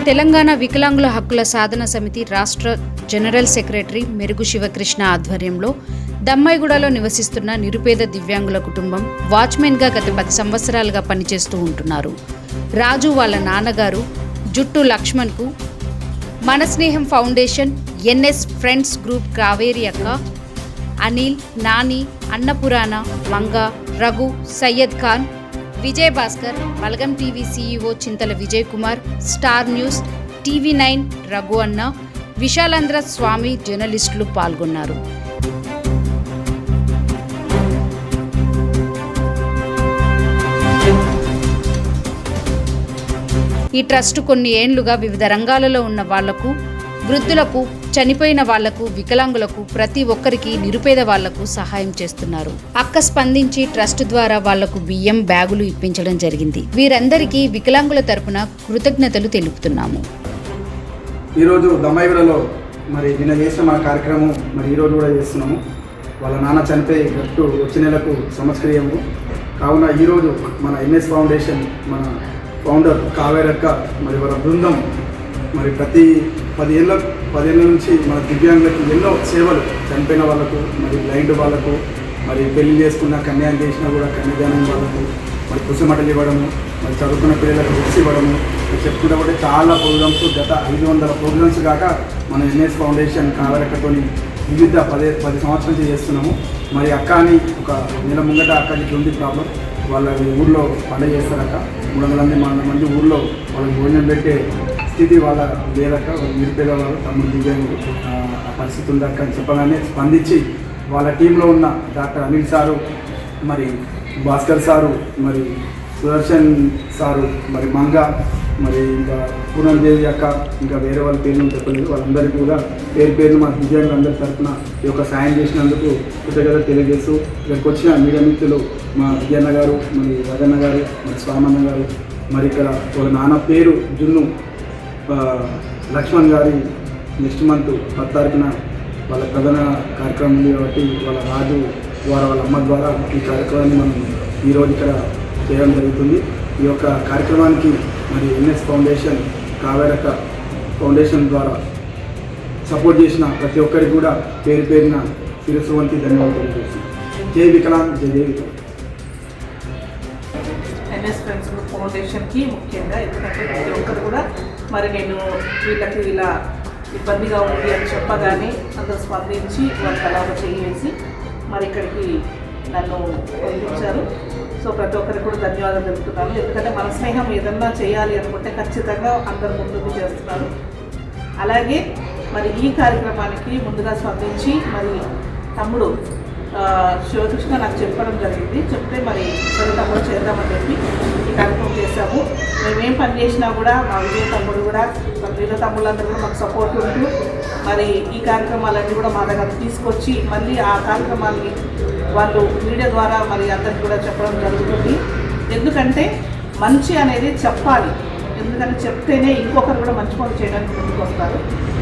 తెలంగాణ వికలాంగుల హక్కుల సాధన సమితి రాష్ట్ర జనరల్ సెక్రటరీ మెరుగు శివకృష్ణ ఆధ్వర్యంలో దమ్మాయిగూడలో నివసిస్తున్న నిరుపేద దివ్యాంగుల కుటుంబం వాచ్మెన్గా గత 10 సంవత్సరాలుగా పనిచేస్తూ ఉంటున్నారు. రాజు వాళ్ళ నాన్నగారు జుట్టు లక్ష్మణ్కు మన స్నేహం foundation, NS friends group Kaveri అక్క, Anil, Nani, Annapurna, Manga, Raghu, Syed Khan, Vijay Bhaskar, Balagam TV CEO Chintala Vijay Kumar, star news, TV9 Raghu అన్న, విశాలాంధ్ర స్వామి జర్నలిస్టులు పాల్గొన్నారు. ఈ ట్రస్ట్ కొన్ని ఏండ్లుగా వివిధ రంగాలలో ఉన్న వాళ్లకు, వృద్ధులకు, చనిపోయిన వాళ్లకు, వికలాంగులకు, ప్రతి ఒక్కరికి, నిరుపేద వాళ్లకు సహాయం చేస్తున్నారు. అక్క స్పందించి ట్రస్ట్ ద్వారా వాళ్లకు బియ్యం, బ్యాగులు ఇప్పించడం జరిగింది. వీరందరికీ వికలాంగుల తరపున కృతజ్ఞతలు తెలుపుతున్నాము. ఈరోజు దమ్మాయిగూడలో నిన్న చేసిన మన కార్యక్రమం ఈరోజు కూడా చేస్తున్నాము. వాళ్ళ నాన్న చనిపోయి గట్టు వచ్చే నెలకు సంవత్సరీయము కావున ఈరోజు మన ఎన్ఎస్ ఫౌండేషన్, మన ఫౌండర్ కావేరక్క వాళ్ళ బృందం ప్రతి 10 ఏళ్ళ నుంచి మన దివ్యాంగులకు ఎన్నో సేవలు, చనిపోయిన వాళ్ళకు, బ్లైండ్ వాళ్ళకు, పెళ్లి చేసుకున్న కన్యాయం చేసినా కూడా కన్యాదానం వాళ్ళకు, పుస్తమటలు ఇవ్వడము, చదువుకున్న పిల్లలకు బుక్స్ ఇవ్వడము, చెప్పుకుంటే కూడా చాలా ప్రోగ్రామ్స్, గత 500 ప్రోగ్రామ్స్ కాక మన ఎన్ఎస్ ఫౌండేషన్ కావేరక్కతోని వివిధ 10 సంవత్సరాల నుంచి చేస్తున్నాము. అక్క అని ఒక నెల ముంగట అక్కడికి ఉంది ప్రాబ్లం. వాళ్ళ ఊళ్ళో పండుగ చేస్తారక్క, 300 మంది ఊళ్ళో వాళ్ళకి భోజనం పెట్టే స్థితి వాళ్ళ లేదక్క. నిరుపేద వాళ్ళు, తమ్ముడు దివ్యాంగులు ఆ పరిస్థితి ఉందక్క అని చెప్పగానే స్పందించి వాళ్ళ టీంలో ఉన్న doctor Anil sir, Bhaskar sir, Sudarshan sir, Manga, ఇంకా పూర్ణదేవి అక్క, ఇంకా వేరే వాళ్ళ పేర్లు చెప్పలేదు. వాళ్ళందరికీ కూడా పేరు మా దివ్యాంగులందరి తరఫున ఈ యొక్క సాయం చేసినందుకు కృతజ్ఞత తెలియజేస్తూ, ఇక్కడికి వచ్చిన మీడియా మిత్రులు మా విజయన్న గారు, రజన్న గారు, స్వామన్న గారు, ఇక్కడ వాళ్ళ నాన్న పేరు జున్ను లక్ష్మణ్ గారి నెక్స్ట్ మంత్ 10 తారీఖున వాళ్ళ ప్రధాన కార్యక్రమం ఉంది కాబట్టి వాళ్ళ రాజు ద్వారా, వాళ్ళ అమ్మ ద్వారా ఈ కార్యక్రమాన్ని మనం ఈరోజు ఇక్కడ చేయడం జరుగుతుంది. ఈ యొక్క కార్యక్రమానికి ఎన్ఎస్ ఫౌండేషన్, కావేరక్క ఫౌండేషన్ ద్వారా సపోర్ట్ చేసిన ప్రతి ఒక్కరికి కూడా పేరున శిరస్సు వంటి ధన్యవాదాలు చేస్తున్నాం. జై వికలాంగ్, జై వికలాంగ్. ఎన్ఎస్ ఫ్రెండ్స్ గ్రూప్ ఫౌండేషన్కి ముఖ్యంగా, ఎందుకంటే ప్రతి ఒక్కరు కూడా నేను వీళ్ళకి ఇలా ఇబ్బందిగా ఉంది అని చెప్పగానే అందరూ స్పందించి వాళ్ళకి అలాగ చేసి ఇక్కడికి నన్ను పంపించారు. సో ప్రతి ఒక్కరికి కూడా ధన్యవాదాలు తెలుపుతున్నాను. ఎందుకంటే మన స్నేహం ఏదన్నా చేయాలి అనుకుంటే ఖచ్చితంగా అందరు ముందుకు చేస్తున్నారు. అలాగే ఈ కార్యక్రమానికి ముందుగా స్పందించి తమ్ముడు శివకృష్ణ నాకు చెప్పడం జరిగింది. చెప్తే సరే తమ్ముడు చేద్దామని చెప్పి ఈ కార్యక్రమం చేశాము. మేమేం పని చేసినా కూడా మా విజయ తమ్ముడు కూడా, మిగతా తమ్ముళ్ళందరూ కూడా మాకు సపోర్ట్ ఉంటూ ఈ కార్యక్రమాలన్నీ కూడా మా దగ్గర తీసుకొచ్చి ఆ కార్యక్రమాన్ని వాళ్ళు మీడియా ద్వారా అందరికి కూడా చెప్పడం జరుగుతుంది. ఎందుకంటే మంచి అనేది చెప్పాలి, ఎందుకంటే చెప్తేనే ఇంకొకరు కూడా మంచి పనులు చేయడానికి ముందుకు వస్తారు.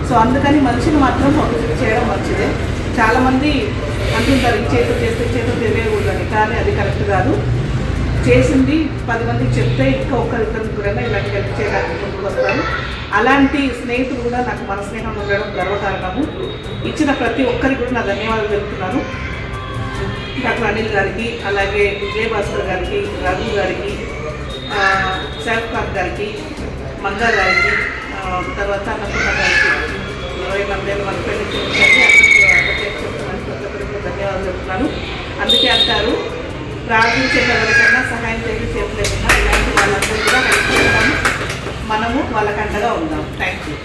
సో అందుకని మనిషిని మాత్రం పబ్లిసిటీ చేయడం మంచిదే. చాలామంది అంటుంటారు ఈ చేతులు తెలియకూడదని, కానీ అది కరెక్ట్ కాదు. చేసింది 10 మందికి చెప్తే ఇంకా ఒక్కరిద్దరు కూడా ఇలాంటి హెల్ప్ చేయడానికి ముందుకు వస్తారు. అలాంటి స్నేహితులు కూడా నాకు మన స్నేహం ఉండడం గర్వకారణము. ఇచ్చిన ప్రతి ఒక్కరికి కూడా నా ధన్యవాదాలు తెలుపుతున్నాను. డాక్టర్ అనిల్ గారికి, అలాగే విజయ్ భాస్కర్ గారికి, రఘు గారికి, సైఫ్ ఖాన్ గారికి, మంగా గారికి, తర్వాత అన్నపూర్ణ గారికి, 20 మంది మన పెళ్లి ధన్యవాదాలు చెప్తున్నాను. అందుకే అంటారు, ప్రార్థించే ఎవరికన్నా సహాయం చేసి చేయలేకున్నా ఇలాంటి వాళ్ళందరూ కూడా హెల్ప్ చేస్తాము, మనము వాళ్ళకి అండగా ఉందాం. Thank you.